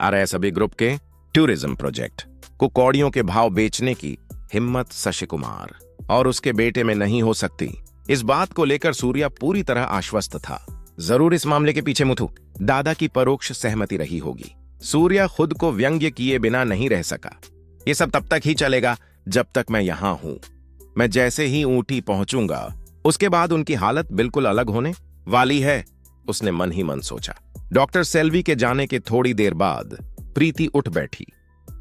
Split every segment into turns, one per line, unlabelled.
RSB group के tourism project को कौड़ियों के भाव बेचने की हिम्मत शशि कुमार और उसके बेटे में नहीं हो सकती। इस बात को लेकर सूर्या पूरी तरह आश्वस्त था। जरूर इस मामले के पीछे मुथु दादा की परोक्ष सहमति रही होगी। सूर्या खुद को व्यंग्य किए बिना नहीं रह सका। ये सब तब तक ही चलेगा जब तक मैं यहां हूं। मैं जैसे ही ऊटी पहुंचूंगा उसके बाद उनकी हालत बिल्कुल अलग होने वाली है, उसने मन ही मन सोचा। डॉक्टर सेल्वी के जाने के थोड़ी देर बाद प्रीति उठ बैठी।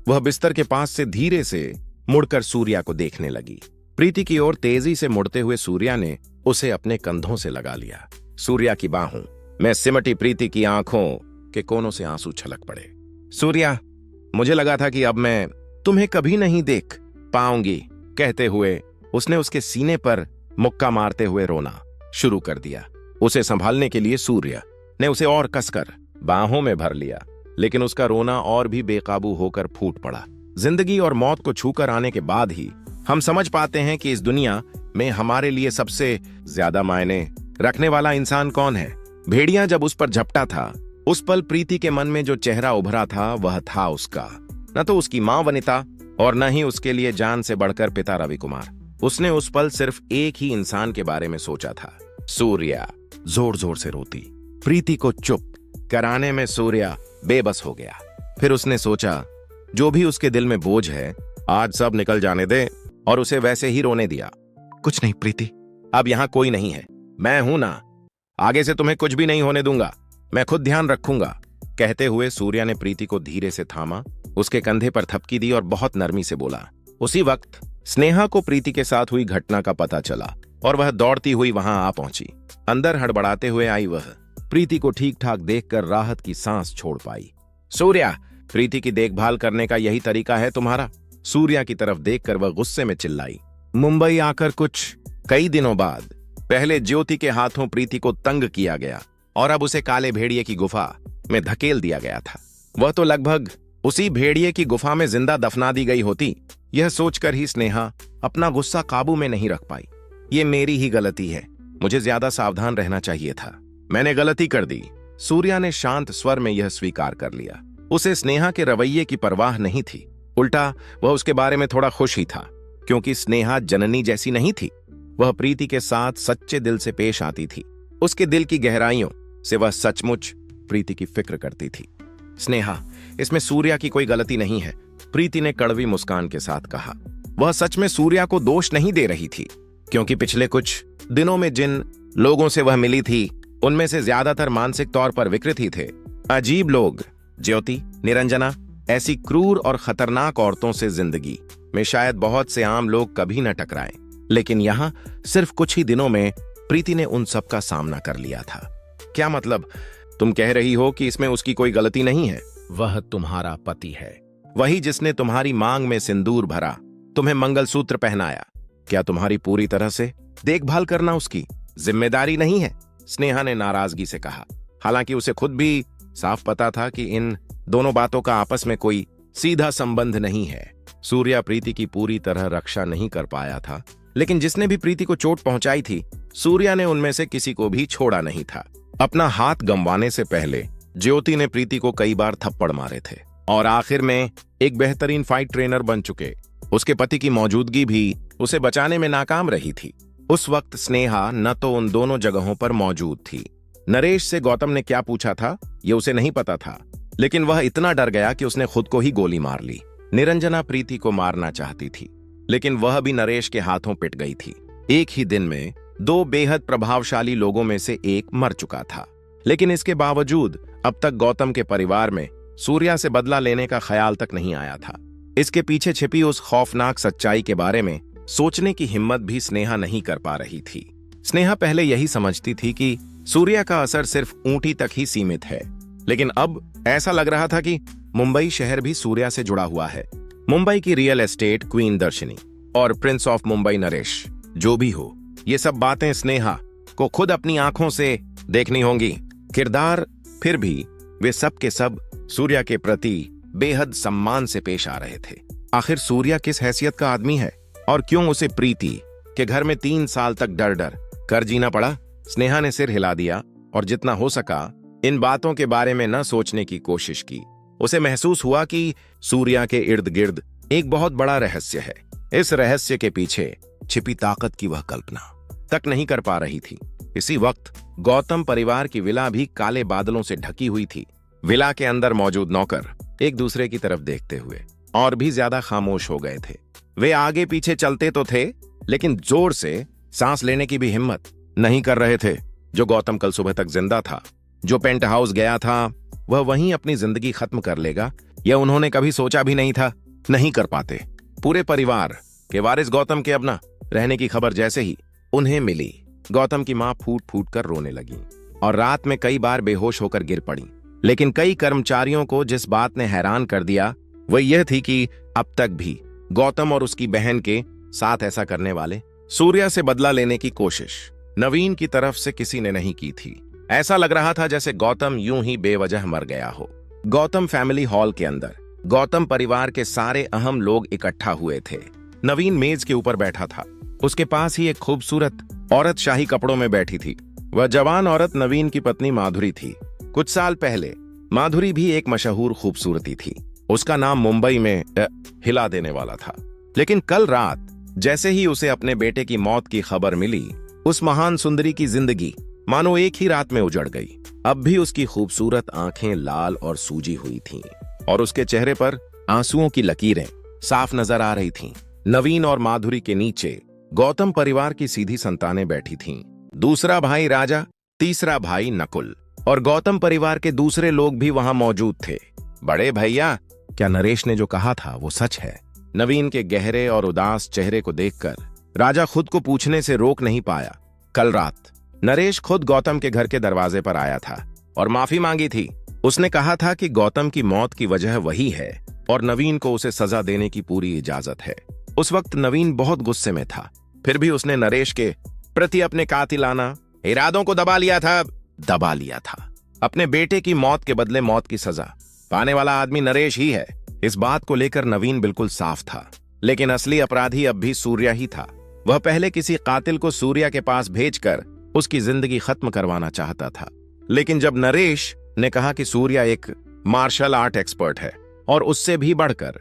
वह बिस्तर के पास से धीरे से मुड़कर सूर्या को देखने लगी। प्रीति की ओर तेजी से मुड़ते हुए सूर्या ने उसे अपने कंधों से लगा लिया। सूर्या की बाहों में सिमटी प्रीति की आंखों के कोनों से आंसू छलक पड़े। सूर्या, मुझे लगा था कि अब मैं तुम्हें कभी नहीं देख पाऊंगी, कहते हुए उसने उसके सीने पर मुक्का मारते हुए रोना शुरू कर दिया। उसे संभालने के लिए सूर्या ने उसे और कसकर बाहों में भर लिया, लेकिन उसका रोना और भी बेकाबू होकर फूट पड़ा। जिंदगी और मौत को छूकर आने के बाद ही हम समझ पाते हैं कि इस दुनिया में हमारे लिए सबसे ज्यादा मायने रखने वाला इंसान कौन है। भेड़िया जब उस पर झपटा था, उस पल प्रीति के मन में जो चेहरा उभरा था वह था उसका, न तो उसकी मां वनिता और न ही उसके लिए जान से बढ़कर पिता रवि कुमार। उसने उस पल सिर्फ एक ही इंसान के बारे में सोचा था। सूर्या जोर जोर से रोती प्रीति को चुप कराने में सूर्या बेबस हो गया। फिर उसने सोचा, जो भी उसके दिल में बोझ है आज सब निकल जाने दे, और उसे वैसे ही रोने दिया। कुछ नहीं प्रीति, अब यहां कोई नहीं है, मैं हूं ना, आगे से तुम्हें कुछ भी नहीं होने दूंगा, मैं खुद ध्यान रखूंगा, कहते हुए सूर्या ने प्रीति को धीरे से थामा, उसके कंधे पर थपकी दी और बहुत नरमी से बोला। उसी वक्त स्नेहा को प्रीति के साथ हुई घटना का पता चला और वह दौड़ती हुई वहां आ पहुंची। अंदर हड़बड़ाते हुए आई वह प्रीति को ठीक ठाक देखकर राहत की सांस छोड़ पाई। सूर्या, प्रीति की देखभाल करने का यही तरीका है तुम्हारा? सूर्या की तरफ देखकर वह गुस्से में चिल्लाई। मुंबई आकर कुछ कई दिनों बाद पहले ज्योति के हाथों प्रीति को तंग किया गया और अब उसे काले भेड़िए की गुफा में धकेल दिया गया था। वह तो लगभग उसी भेड़िए की गुफा में जिंदा दफना दी गई होती। यह सोचकर ही स्नेहा अपना गुस्सा काबू में नहीं रख पाई। ये मेरी ही गलती है, मुझे ज्यादा सावधान रहना चाहिए था, मैंने गलती कर दी। सूर्या ने शांत स्वर में यह स्वीकार कर लिया। उसे स्नेहा के रवैये की परवाह नहीं थी, उल्टा वह उसके बारे में थोड़ा खुश ही था, क्योंकि स्नेहा जननी जैसी नहीं थी। वह प्रीति के साथ सच्चे दिल से पेश आती थी। उसके दिल की गहराइयों से वह सचमुच प्रीति की फिक्र करती थी। स्नेहा, इसमें सूर्या की कोई गलती नहीं है, प्रीति ने कड़वी मुस्कान के साथ कहा। वह सच में सूर्या को दोष नहीं दे रही थी, क्योंकि पिछले कुछ दिनों में जिन लोगों से वह मिली थी उनमें से ज्यादातर मानसिक तौर पर विकृत ही थे। अजीब लोग, ज्योति, निरंजना, ऐसी क्रूर और खतरनाक औरतों से जिंदगी में शायद बहुत से आम लोग कभी न टकराएं, लेकिन यहां सिर्फ कुछ ही दिनों में प्रीति ने उन सब का सामना कर लिया था। क्या मतलब? तुम कह रही हो कि इसमें उसकी कोई गलती नहीं है? वह तुम्हारा पति है, वही जिसने तुम्हारी मांग में सिंदूर भरा, तुम्हें मंगलसूत्र पहनाया। क्या तुम्हारी पूरी तरह से देखभाल करना उसकी जिम्मेदारी नहीं है? स्नेहा ने नाराजगी से कहा। हालांकि उसे खुद भी साफ पता था कि इन दोनों बातों का आपस में कोई सीधा संबंध नहीं है। सूर्या प्रीति की पूरी तरह रक्षा नहीं कर पाया था, लेकिन जिसने भी प्रीति को चोट पहुंचाई थी, सूर्या ने उनमें से किसी को भी छोड़ा नहीं था। अपना हाथ गंवाने से पहले ज्योति ने प्रीति को कई बार थप्पड़ मारे थे और आखिर में एक बेहतरीन फाइट ट्रेनर बन चुके उसके पति की मौजूदगी भी उसे बचाने में नाकाम रही थी। उस वक्त स्नेहा न तो उन दोनों जगहों पर मौजूद थी। नरेश से गौतम ने क्या पूछा था ये उसे नहीं पता था, लेकिन वह इतना डर गया कि उसने खुद को ही गोली मार ली। निरंजना प्रीति को मारना चाहती थी, लेकिन वह भी नरेश के हाथों पिट गई थी। एक ही दिन में दो बेहद प्रभावशाली लोगों में से एक मर चुका था, लेकिन इसके बावजूद अब तक गौतम के परिवार में सूर्या से बदला लेने का ख्याल तक नहीं आया था। इसके पीछे छिपी उस खौफनाक सच्चाई के बारे में सोचने की हिम्मत भी स्नेहा नहीं कर पा रही थी। स्नेहा पहले यही समझती थी कि सूर्या का असर सिर्फ ऊंटी तक ही सीमित है, लेकिन अब ऐसा लग रहा था कि मुंबई शहर भी सूर्या से जुड़ा हुआ है। मुंबई की रियल एस्टेट क्वीन दर्शनी और प्रिंस ऑफ मुंबई नरेश, जो भी हो, ये सब बातें स्नेहा को खुद अपनी आंखों से देखनी होंगी। किरदार फिर भी वे सब के सब सूर्या के प्रति बेहद सम्मान से पेश आ रहे थे। आखिर सूर्या किस हैसियत का आदमी है और क्यों उसे प्रीति के घर में 3 साल तक डर डर कर जीना पड़ा? स्नेहा ने सिर हिला दिया और जितना हो सका इन बातों के बारे में न सोचने की कोशिश की। उसे महसूस हुआ कि सूर्या के इर्द गिर्द एक बहुत बड़ा रहस्य है। इस रहस्य के पीछे छिपी ताकत की वह कल्पना तक नहीं कर पा रही थी। इसी वक्त गौतम परिवार की विला भी काले बादलों से ढकी हुई थी। विला के अंदर मौजूद नौकर एक दूसरे की तरफ देखते हुए और भी ज्यादा खामोश हो गए थे। वे आगे पीछे चलते तो थे, लेकिन जोर से सांस लेने की भी हिम्मत नहीं कर रहे थे। जो गौतम कल सुबह तक जिंदा था, जो पेंट हाउस गया था, वह वहीं अपनी जिंदगी खत्म कर लेगा, यह उन्होंने कभी सोचा भी नहीं था। नहीं कर पाते। पूरे परिवार के वारिस गौतम के अब न रहने की खबर जैसे ही उन्हें मिली, गौतम की मां फूट फूट कर रोने लगी और रात में कई बार बेहोश होकर गिर पड़ी। लेकिन कई कर्मचारियों को जिस बात ने हैरान कर दिया वह यह थी कि अब तक भी गौतम और उसकी बहन के साथ ऐसा करने वाले सूर्या से बदला लेने की कोशिश नवीन की तरफ से किसी ने नहीं की थी। ऐसा लग रहा था जैसे गौतम यूं ही बेवजह मर गया हो। गौतम फैमिली हॉल के अंदर गौतम परिवार के सारे अहम लोग इकट्ठा हुए थे। नवीन मेज के ऊपर बैठा था। उसके पास ही एक खूबसूरत औरत शाही कपड़ों में बैठी थी। वह जवान औरत नवीन की पत्नी माधुरी थी। कुछ साल पहले माधुरी भी एक मशहूर खूबसूरती थी। उसका नाम मुंबई में हिला देने वाला था। लेकिन कल रात जैसे ही उसे अपने बेटे की मौत की खबर मिली, उस महान सुंदरी की जिंदगी मानो एक ही रात में उजड़ गई। अब भी उसकी खूबसूरत आंखें लाल और सूजी हुई थीं और उसके चेहरे पर आंसुओं की लकीरें साफ नजर आ रही थीं। नवीन और माधुरी के नीचे गौतम परिवार की सीधी संतानें बैठी थीं। दूसरा भाई राजा, तीसरा भाई नकुल और गौतम परिवार के दूसरे लोग भी वहां मौजूद थे। बड़े भैया, क्या नरेश ने जो कहा था वो सच है? नवीन के गहरे और उदास चेहरे को देखकर राजा खुद को पूछने से रोक नहीं पाया। कल रात नरेश खुद गौतम के घर के दरवाजे पर आया था और माफी मांगी थी। उसने कहा था कि गौतम की मौत की वजह वही है और नवीन को उसे सजा देने की पूरी इजाजत है। उस वक्त नवीन बहुत गुस्से में था, फिर भी उसने नरेश के प्रति अपने कातिलाना इरादों को दबा लिया था। अपने बेटे की मौत के बदले मौत की सजा पाने वाला आदमी नरेश ही है। इस बात को लेकर नवीन बिल्कुल साफ था। लेकिन असली अपराधी अब भी सूर्या ही था। वह पहले किसी कातिल को सूर्या के पास भेजकर उसकी जिंदगी खत्म करवाना चाहता था। लेकिन जब नरेश ने कहा कि सूर्या एक मार्शल आर्ट एक्सपर्ट है और उससे भी बढ़कर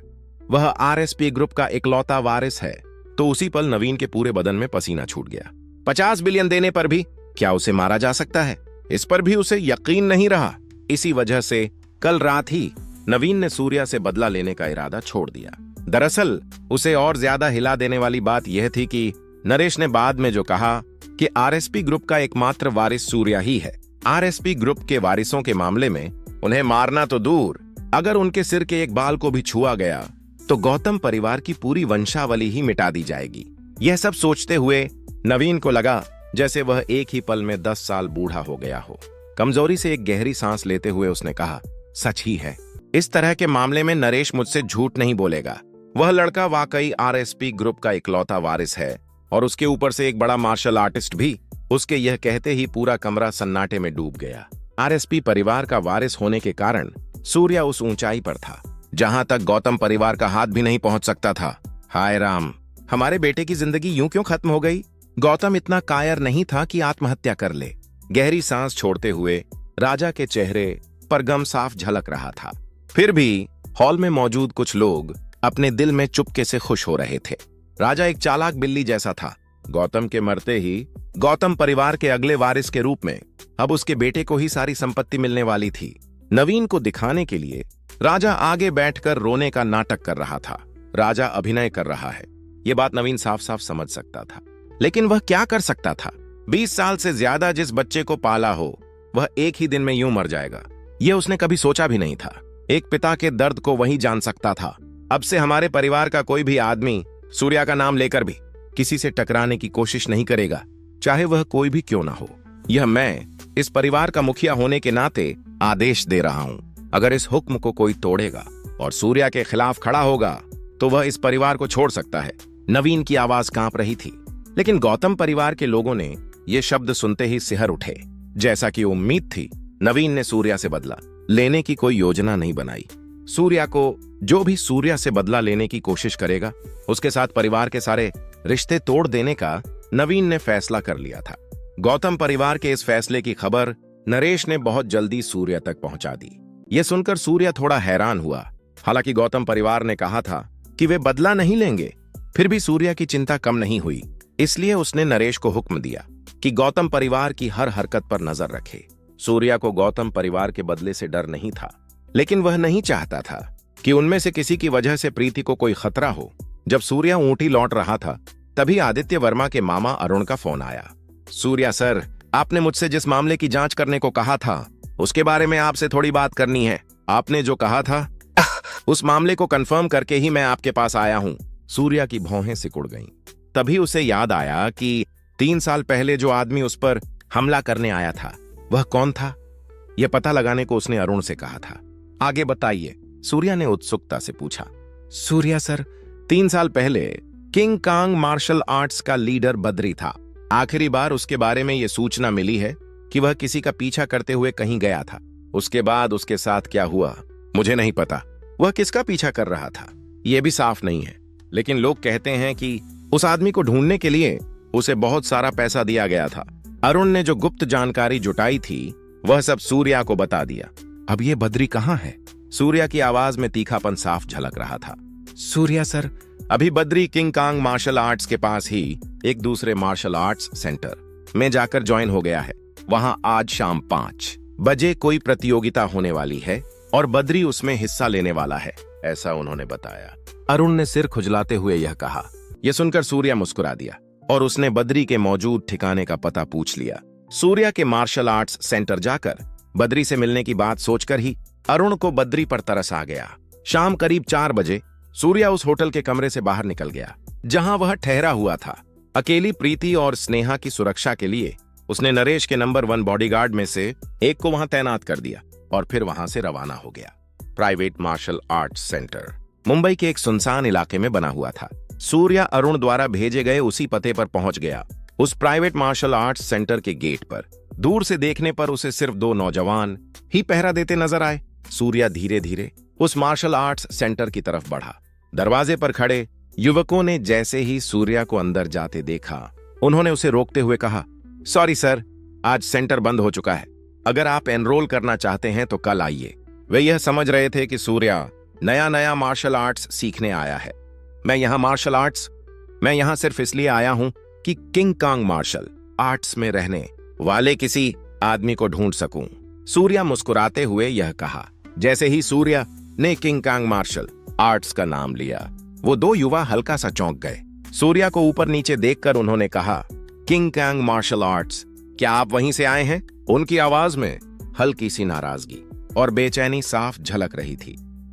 वह आरएसपी ग्रुप का इकलौता वारिस है, तो उसी पल नवीन के पूरे बदन में पसीना छूट गया। 50 बिलियन देने पर भी क्या उसे मारा जा सकता है? इस पर भी उसे यकीन नहीं रहा। इसी वजह से कल रात ही नवीन ने सूर्या से बदला लेने का इरादा छोड़ दिया। दरअसल उसे और ज्यादा हिला देने वाली बात यह थी कि नरेश ने बाद में जो कहा कि आरएसपी ग्रुप का एकमात्र वारिस सूर्या ही है। आरएसपी ग्रुप के वारिसों के मामले में उन्हें मारना तो दूर, अगर उनके सिर के एक बाल को भी छुआ गया तो गौतम परिवार की पूरी वंशावली ही मिटा दी जाएगी। यह सब सोचते हुए नवीन को लगा जैसे वह एक ही पल में 10 साल बूढ़ा हो गया हो। कमजोरी से एक गहरी सांस लेते हुए उसने कहा, सच ही है, इस तरह के मामले में नरेश मुझसे झूठ नहीं बोलेगा। वह लड़का वाकई आरएसपी ग्रुप का इकलौता वारिस है और उसके ऊपर से एक बड़ा मार्शल आर्टिस्ट भी। उसके यह कहते ही पूरा कमरा सन्नाटे में डूब गया। आरएसपी परिवार का वारिस होने के कारण सूर्या उस ऊंचाई पर था जहां तक गौतम परिवार का हाथ भी नहीं पहुंच सकता था। हाय राम, हमारे बेटे की जिंदगी यूं क्यों खत्म हो गई? गौतम इतना कायर नहीं था कि आत्महत्या कर ले। गहरी सांस छोड़ते हुए राजा के चेहरे पर गम साफ झलक रहा था। फिर भी हॉल में मौजूद कुछ लोग अपने दिल में चुपके से खुश हो रहे थे। राजा एक चालाक बिल्ली जैसा था। गौतम के मरते ही गौतम परिवार के अगले वारिस के रूप में अब उसके बेटे को ही सारी संपत्ति मिलने वाली थी। नवीन को दिखाने के लिए राजा आगे बैठकर रोने का नाटक कर रहा था। राजा अभिनय कर रहा है, यह बात नवीन साफ साफ समझ सकता था। लेकिन वह क्या कर सकता था? 20 साल से ज्यादा जिस बच्चे को पाला हो, वह एक ही दिन में यूं मर जाएगा, यह उसने कभी सोचा भी नहीं था। एक पिता के दर्द को वही जान सकता था। अब से हमारे परिवार का कोई भी आदमी सूर्या का नाम लेकर भी किसी से टकराने की कोशिश नहीं करेगा, चाहे वह कोई भी क्यों ना हो। यह मैं इस परिवार का मुखिया होने के नाते आदेश दे रहा हूं। अगर इस हुक्म को कोई तोड़ेगा और सूर्या के खिलाफ खड़ा होगा तो वह इस परिवार को छोड़ सकता है। नवीन की आवाज कांप रही थी। लेकिन गौतम परिवार के लोगों ने ये शब्द सुनते ही सिहर उठे। जैसा कि उम्मीद थी, नवीन ने सूर्या से बदला लेने की कोई योजना नहीं बनाई। सूर्या को जो भी सूर्या से बदला लेने की कोशिश करेगा, उसके साथ परिवार के सारे रिश्ते तोड़ देने का नवीन ने फैसला कर लिया था। गौतम परिवार के इस फैसले की खबर नरेश ने बहुत जल्दी सूर्या तक पहुंचा दी। यह सुनकर सूर्या थोड़ा हैरान हुआ। हालांकि गौतम परिवार ने कहा था कि वे बदला नहीं लेंगे, फिर भी सूर्या की चिंता कम नहीं हुई। इसलिए उसने नरेश को हुक्म दिया कि गौतम परिवार की हर हरकत पर नजर रखे। सूर्या को गौतम परिवार के बदले से डर नहीं था, लेकिन वह नहीं चाहता था कि उनमें से किसी की वजह से प्रीति को कोई खतरा हो। जब सूर्या ऊंटी लौट रहा था, तभी आदित्य वर्मा के मामा अरुण का फोन आया। सूर्या सर, आपने मुझसे जिस मामले की जांच करने को कहा था, उसके बारे में आपसे थोड़ी बात करनी है। आपने जो कहा था उस मामले को कंफर्म करके ही मैं आपके पास आया हूं। सूर्या की भौहें सिकुड़ गईं। तभी उसे याद आया कि 3 साल पहले जो आदमी उस पर हमला करने आया था, वह कौन था? यह पता लगाने को उसने अरुण से कहा था। आगे बताइए, सूर्या ने उत्सुकता से पूछा। सूर्या सर, 3 साल पहले किंग कांग मार्शल आर्ट्स का लीडर बद्री था। आखिरी बार उसके बारे में यह सूचना मिली है कि वह किसी का पीछा करते हुए कहीं गया था। उसके बाद उसके साथ क्या हुआ मुझे नहीं पता। वह किसका पीछा कर रहा था यह भी साफ नहीं है, लेकिन लोग कहते हैं कि उस आदमी को ढूंढने के लिए उसे बहुत सारा पैसा दिया गया था। अरुण ने जो गुप्त जानकारी जुटाई थी, वह सब सूर्या को बता दिया। अब ये बद्री कहाँ है? सूर्या की आवाज में तीखापन साफ झलक रहा था। सूर्या सर, अभी Badri King Kong martial arts के पास ही एक दूसरे मार्शल आर्ट्स सेंटर में जाकर ज्वाइन हो गया है। वहां आज शाम 5 बजे कोई प्रतियोगिता होने वाली है और बद्री उसमें हिस्सा लेने वाला है, ऐसा उन्होंने बताया। अरुण ने सिर खुजलाते हुए यह कहा। यह सुनकर सूर्या मुस्कुरा दिया और उसने बद्री के मौजूद ठिकाने का पता पूछ लिया। सूर्या के मार्शल आर्ट्स सेंटर जाकर बद्री से मिलने की बात सोचकर ही अरुण को बद्री पर तरस आ गया। शाम करीब 4 बजे सूर्या उस होटल के कमरे से बाहर निकल गया जहां वह ठहरा हुआ था। अकेली प्रीति और स्नेहा की सुरक्षा के लिए उसने नरेश के नंबर 1 बॉडीगार्ड में से एक को वहां तैनात कर दिया और फिर वहां से रवाना हो गया। Private martial arts centre Mumbai के एक सुनसान इलाके में बना हुआ था। सूर्या अरुण द्वारा भेजे गए उसी पते पर पहुंच गया। उस प्राइवेट मार्शल आर्ट्स सेंटर के गेट पर दूर से देखने पर उसे सिर्फ 2 नौजवान ही पहरा देते नजर आए। सूर्या धीरे धीरे उस मार्शल आर्ट्स सेंटर की तरफ बढ़ा। दरवाजे पर खड़े युवकों ने जैसे ही सूर्या को अंदर जाते देखा, उन्होंने उसे रोकते हुए कहा, सॉरी सर, आज सेंटर बंद हो चुका है। अगर आप एनरोल करना चाहते हैं तो कल आइए। वे यह समझ रहे थे कि सूर्या नया मार्शल आर्ट्स सीखने आया है। मैं यहां सिर्फ इसलिए आया हूं कि किंग कांग मार्शल आर्ट्स में रहने वाले किसी आदमी को ढूंढ सकूं। सूर्या मुस्कुराते हुए यह कहा। जैसे ही सूर्या ने किंग कांग मार्शल आर्ट्स का नाम लिया, वो 2 युवा हल्का सा चौंक गए। सूर्या को ऊपर नीचे देखकर उन्होंने कहा, किंग कांग मार्शल आर्ट्स, क्या आप वहीं से आए हैं? उनकी आवाज में हल्की सी नाराजगी और बेचैनी साफ झलक रही थी।